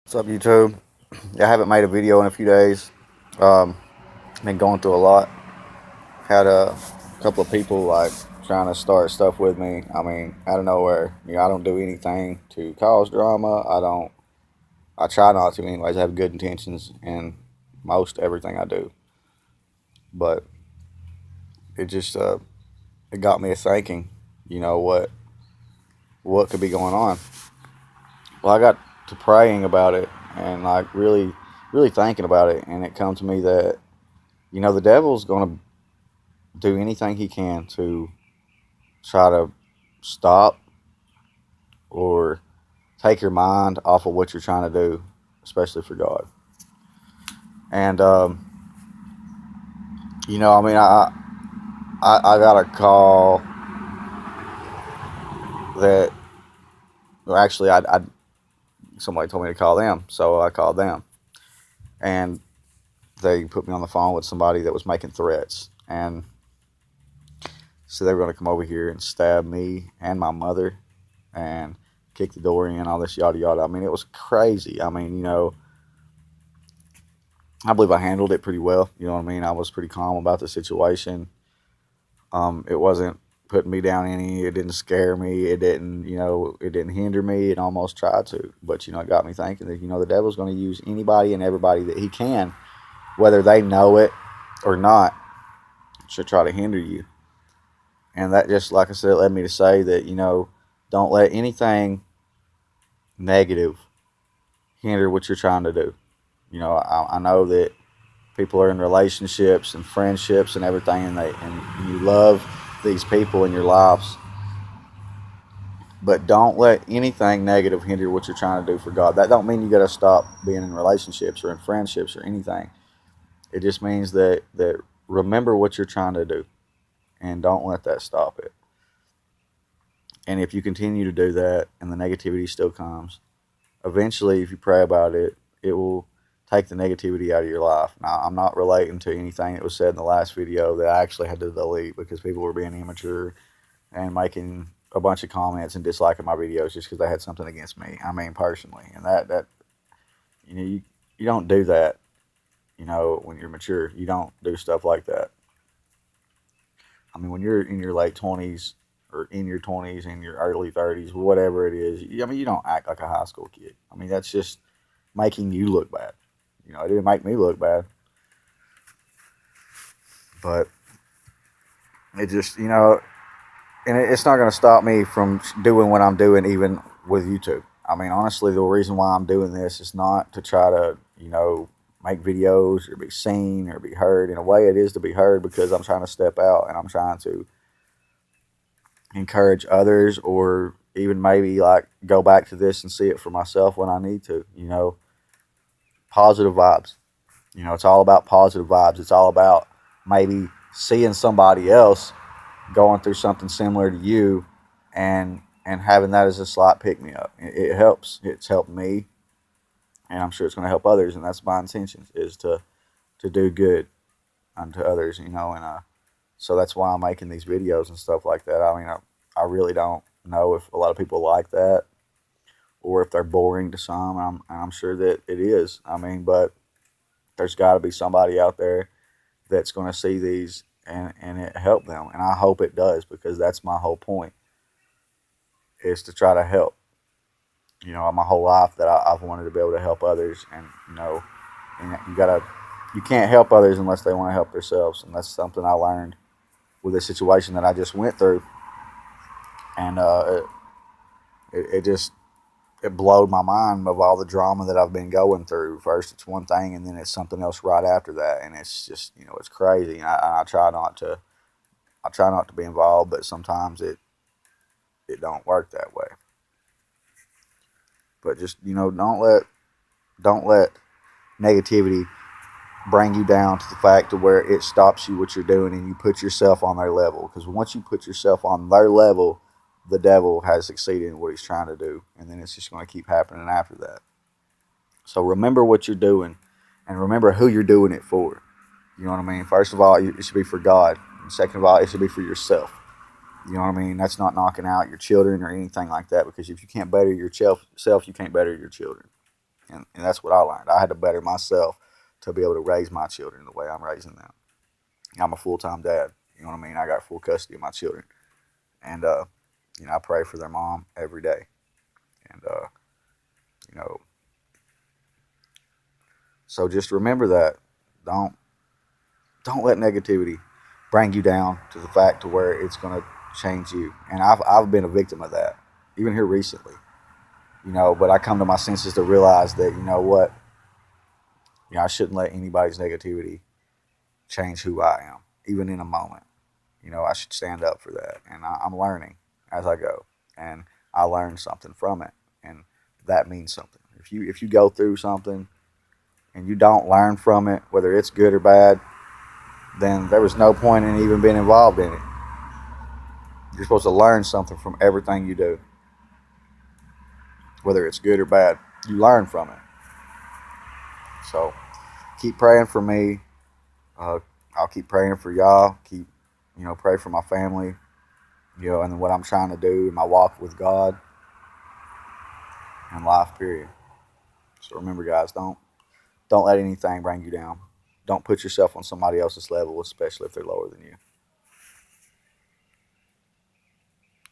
What's up, YouTube? Yeah, I haven't made a video in a few days. Um, been going through a lot. Had a couple of people like trying to start stuff with me. I mean, out of nowhere. I don't do anything to cause drama. I don't. I try not to, anyways. I have good intentions in most everything I do. But it just it got me thinking. What could be going on? Well, I got to praying about it and like really thinking about it, and it come to me that the devil's going to do anything he can to try to stop or take your mind off of what you're trying to do, especially for God. And I mean, I got a call that well, actually I somebody told me to call them, so I called them, and they put me on the phone with somebody that was making threats, and so they were going to come over here and stab me and my mother and kick the door in, all this yada yada. I mean, it was crazy. I mean, I believe I handled it pretty well. You know what I mean? I was pretty calm about the situation. It wasn't putting me down any. It didn't scare me. It didn't hinder me. It almost tried to, but it got me thinking that the devil's going to use anybody and everybody that he can, whether they know it or not, to try to hinder you. And that, just like I said, led me to say that don't let anything negative hinder what you're trying to do. I know that people are in relationships and friendships and everything, and you love these people in your lives, but don't let anything negative hinder what you're trying to do for God. That don't mean you got to stop being in relationships or in friendships or anything. It just means that remember what you're trying to do and don't let that stop it. And if you continue to do that and the negativity still comes, eventually, if you pray about it, it will take the negativity out of your life. Now, I'm not relating to anything that was said in the last video that I actually had to delete because people were being immature and making a bunch of comments and disliking my videos just because they had something against me. I mean, personally, and that you don't do that. When you're mature, you don't do stuff like that. I mean, when you're in your late 20s or in your 20s, in your early 30s, whatever it is, I mean, you don't act like a high school kid. I mean, that's just making you look bad. It didn't make me look bad, but it just, and it's not going to stop me from doing what I'm doing, even with YouTube. I mean, honestly, the reason why I'm doing this is not to try to, make videos or be seen or be heard. In a way, it is to be heard because I'm trying to step out and I'm trying to encourage others, or even maybe like go back to this and see it for myself when I need to. Positive vibes. It's all about positive vibes. It's all about maybe seeing somebody else going through something similar to you, and having that as a slight pick me up. It helps. It's helped me, and I'm sure it's going to help others. And that's my intention, is to do good unto others. And so that's why I'm making these videos and stuff like that. I mean, I really don't know if a lot of people like that or if they're boring to some. I'm sure that it is. I mean, but there's got to be somebody out there that's going to see these and it help them. And I hope it does, because that's my whole point, is to try to help. My whole life that I've wanted to be able to help others. And you can't help others unless they want to help themselves. And that's something I learned with the situation that I just went through. And it just, it blowed my mind of all the drama that I've been going through. First it's one thing, and then it's something else right after that, and it's just, it's crazy. And I try not to be involved, but sometimes it don't work that way. But just, don't let negativity bring you down to the fact to where it stops you what you're doing and you put yourself on their level. Because once you put yourself on their level, the devil has succeeded in what he's trying to do, and then it's just going to keep happening after that. So remember what you're doing, and remember who you're doing it for. You know what I mean? First of all, it should be for God. And second of all, it should be for yourself. You know what I mean? That's not knocking out your children or anything like that, because if you can't better yourself, you can't better your children. And that's what I learned. I had to better myself to be able to raise my children the way I'm raising them. I'm a full time dad. You know what I mean? I got full custody of my children, and I pray for their mom every day, and you know, so just remember that. Don't don't let negativity bring you down to the fact to where it's going to change you. And I've been a victim of that, even here recently. But I come to my senses to realize that what, I shouldn't let anybody's negativity change who I am, even in a moment. I should stand up for that, and I'm learning as I go, and I learned something from it, and that means something. If you go through something and you don't learn from it, whether it's good or bad, then there was no point in even being involved in it. You're supposed to learn something from everything you do, whether it's good or bad. You learn from it. So keep praying for me. Uh, I'll keep praying for y'all. Keep, pray for my family. And what I'm trying to do in my walk with God and life. Period. So remember, guys, don't let anything bring you down. Don't put yourself on somebody else's level, especially if they're lower than you.